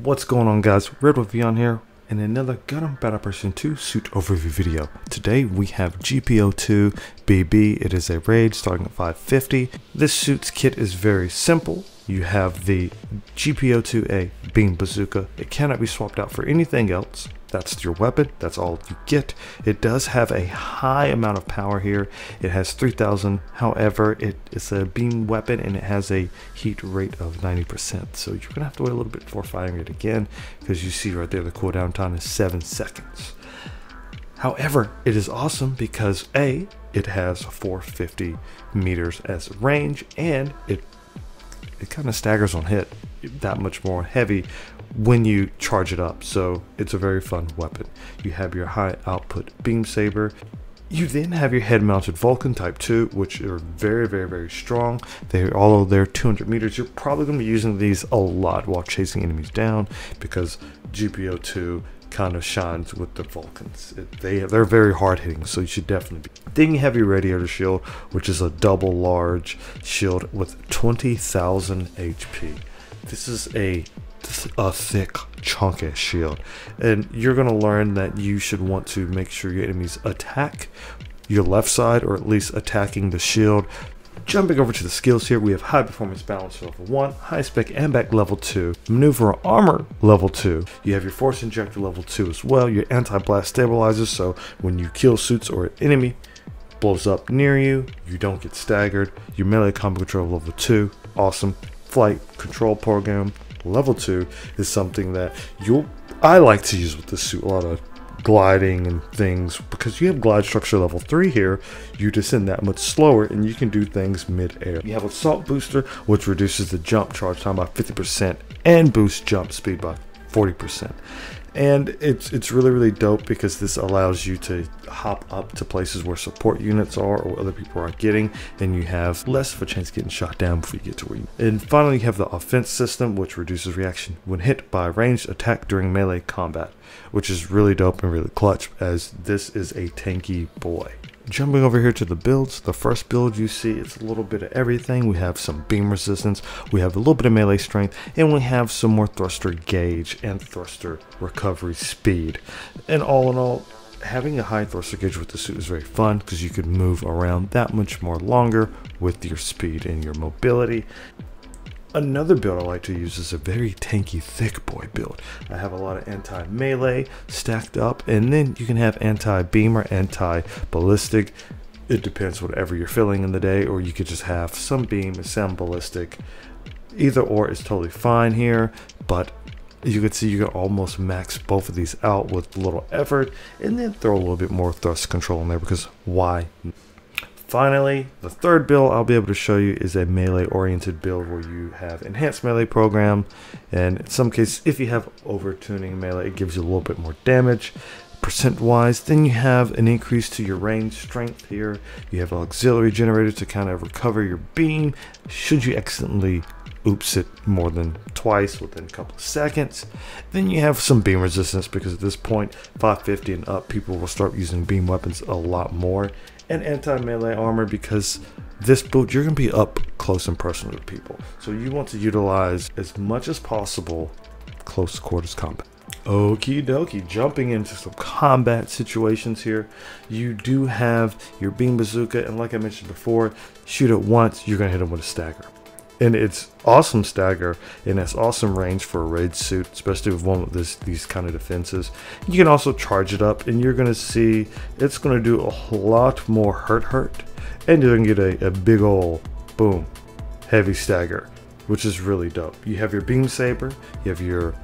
What's going on, guys? RedWolfVion here in another Gundam Battle Person 2 suit overview video. Today we have GP02 BB. It is a raid starting at 550. This suit's kit is very simple. You have the GP02A beam bazooka. It cannot be swapped out for anything else. That's your weapon. That's all you get. It does have a high amount of power here. It has 3000. However, it is a beam weapon and it has a heat rate of 90%. So you're going to have to wait a little bit before firing it again, because you see right there the cooldown time is 7 seconds. However, it is awesome because A, it has 450 meters as range, and it kind of staggers on hit that much more heavy when you charge it up. So it's a very fun weapon. You have your high output beam saber. You then have your head mounted Vulcan type 2, which are very strong. Although they're 200 meters, you're probably going to be using these a lot while chasing enemies down, because GP02 kind of shines with the Vulcans. They're very hard hitting, so you should definitely be. Then you have your radiator shield, which is a double large shield with 20,000 HP. This is a thick chunky shield, and you're going to learn that you should want to make sure your enemies attack your left side, or at least attacking the shield. Jumping over to the skills here, we have high performance balance level 1, high spec ambac level 2, maneuver armor level 2. You have your force injector level 2 as well, your anti-blast stabilizers, so when you kill suits or an enemy blows up near you, you don't get staggered. Your melee combo control level 2, awesome. Flight control program level 2 is something that I like to use with this suit, a lot of gliding and things, because you have glide structure level 3 here. You descend that much slower and you can do things mid-air. You have assault booster, which reduces the jump charge time by 50% and boosts jump speed by 40%. And it's really dope, because this allows you to hop up to places where support units are or other people aren't getting, and you have less of a chance of getting shot down before you get to where you. And finally, you have the offense system, which reduces reaction when hit by ranged attack during melee combat, which is really dope and really clutch, as this is a tanky boy. Jumping over here to the builds, the first build you see, it's a little bit of everything. We have some beam resistance, we have a little bit of melee strength, and we have some more thruster gauge and thruster recovery speed. And all in all, having a high thruster gauge with the suit is very fun, because you can move around that much more longer with your speed and your mobility. Another build I like to use is a very tanky thick boy build. I have a lot of anti-melee stacked up, and then you can have anti-beam or anti-ballistic. It depends whatever you're feeling in the day, or you could just have some beam and some ballistic. Either or is totally fine here, but you can see you can almost max both of these out with little effort, and then throw a little bit more thrust control in there, because why? Finally, the third build I'll be able to show you is a melee oriented build where you have enhanced melee program, and in some cases, if you have over tuning melee, it gives you a little bit more damage percent wise. Then you have an increase to your range strength here. You have an auxiliary generator to kind of recover your beam should you accidentally oops it more than twice within a couple of seconds. Then you have some beam resistance, because at this point 550 and up, people will start using beam weapons a lot more. And anti-melee armor, because this build you're going to be up close and personal with people, so you want to utilize as much as possible close quarters combat. Okie dokie, jumping into some combat situations here. You do have your beam bazooka, and like I mentioned before, shoot it once, you're going to hit them with a stagger. And it's awesome stagger, and it's awesome range for a raid suit, especially with one with these kind of defenses. You can also charge it up, and you're going to see it's going to do a lot more hurt, and you're going to get a big old boom heavy stagger, which is really dope. You have your beam saber, you have your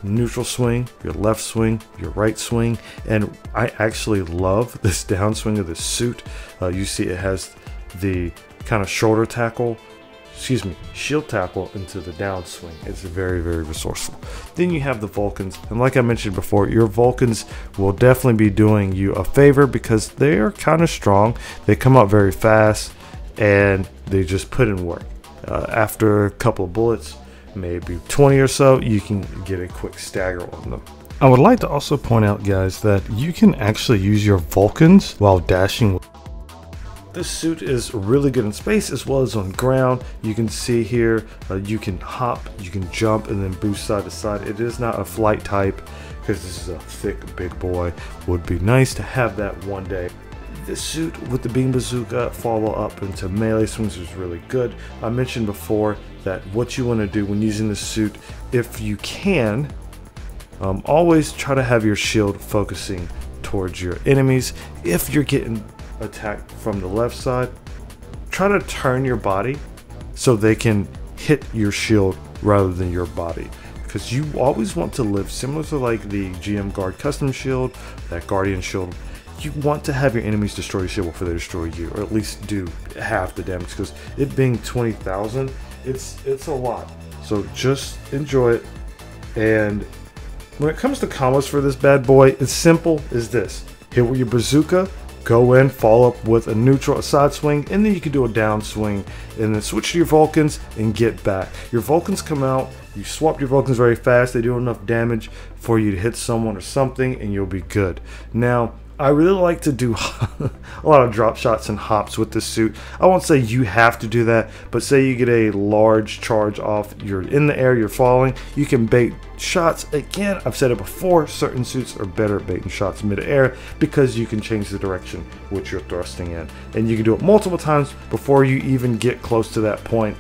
neutral swing, your left swing, your right swing, and I actually love this downswing of this suit. You see it has the kind of shoulder tackle, shield tackle into the downswing. It's very resourceful. Then you have the Vulcans, and like I mentioned before, your Vulcans will definitely be doing you a favor, because they are kind of strong. They come up very fast, and they just put in work. After a couple of bullets, maybe 20 or so, you can get a quick stagger on them. I would like to also point out, guys, that you can actually use your Vulcans while dashing. This suit is really good in space as well as on ground. You can see here, you can hop, you can jump, and then boost side to side. It is not a flight type because this is a thick big boy. Would be nice to have that one day. This suit with the beam bazooka follow up into melee swings is really good. I mentioned before that what you want to do when using this suit, if you can, always try to have your shield focusing towards your enemies. If you're getting attacked from the left side, try to turn your body so they can hit your shield rather than your body, because you always want to live similar to like the GM Guard custom shield, that Guardian shield. You want to have your enemies destroy your shield before they destroy you, or at least do half the damage, because it being 20,000, it's a lot. So just enjoy it. And when it comes to combos for this bad boy, it's simple as this: hit with your bazooka, go in, follow up with a neutral, a side swing, and then you can do a down swing, and then switch to your Vulcans and get back. Your Vulcans come out, you swap your Vulcans very fast, they do enough damage for you to hit someone or something, and you'll be good. Now, I really like to do a lot of drop shots and hops with this suit. I won't say you have to do that, but say you get a large charge off, you're in the air, you're falling, you can bait shots. Again, I've said it before, certain suits are better at baiting shots mid-air because you can change the direction which you're thrusting in. And you can do it multiple times before you even get close to that point.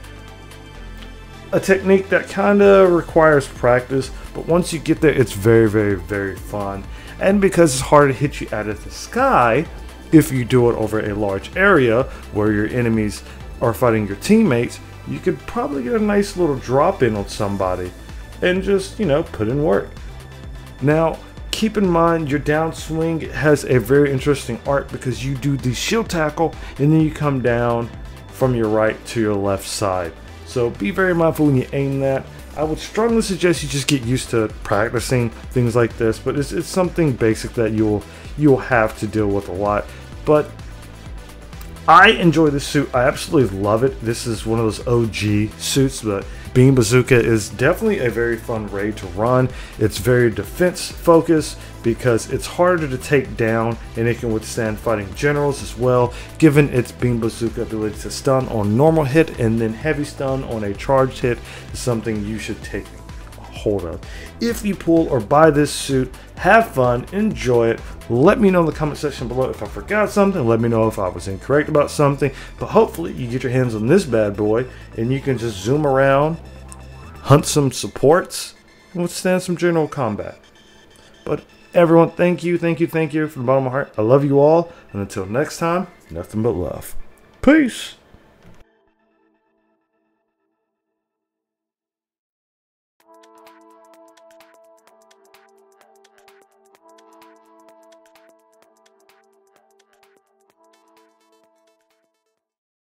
A technique that kind of requires practice, but once you get there, it's very, very, very fun. And because it's hard to hit you out of the sky, if you do it over a large area where your enemies are fighting your teammates, you could probably get a nice little drop in on somebody and just, you know, put in work. Now, keep in mind your downswing has a very interesting art because you do the shield tackle and then you come down from your right to your left side. So be very mindful when you aim that. I would strongly suggest you just get used to practicing things like this, but it's something basic that you'll have to deal with a lot. But I enjoy this suit. I absolutely love it. This is one of those OG suits, but Beam Bazooka is definitely a very fun raid to run. It's very defense focused because it's harder to take down, and it can withstand fighting generals as well, given its Beam Bazooka ability to stun on normal hit and then heavy stun on a charged hit is something you should take hold of. If you pull or buy this suit, have fun, enjoy it. Let me know in the comment section below if I forgot something. Let me know if I was incorrect about something. But hopefully you get your hands on this bad boy and you can just zoom around, hunt some supports, and withstand some general combat. But everyone, thank you from the bottom of my heart. I love you all, and until next time, nothing but love. Peace.